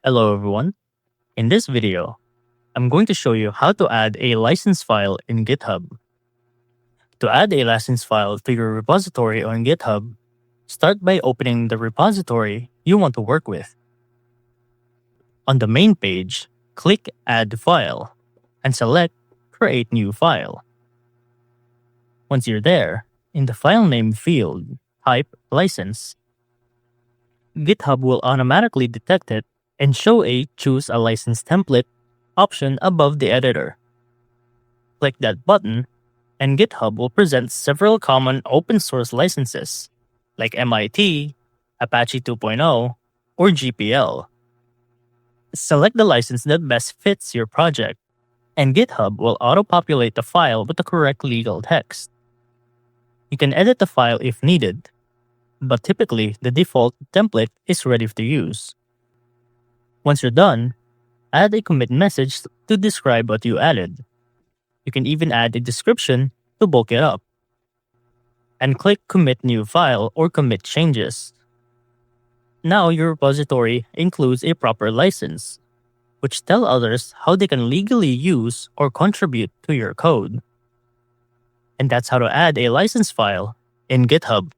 Hello everyone. In this video, I'm going to show you how to add a license file in GitHub. To add a license file to your repository on GitHub, start by opening the repository you want to work with. On the main page, click Add File and select Create New File. Once you're there, in the file name field, type license. GitHub will automatically detect it and show a Choose a License Template option above the editor. Click that button, and GitHub will present several common open source licenses, like MIT, Apache 2.0, or GPL. Select the license that best fits your project, and GitHub will auto-populate the file with the correct legal text. You can edit the file if needed, but typically the default template is ready to use. Once you're done, add a commit message to describe what you added. You can even add a description to bulk it up. And click Commit New File or Commit Changes. Now your repository includes a proper license, which tell others how they can legally use or contribute to your code. And that's how to add a license file in GitHub.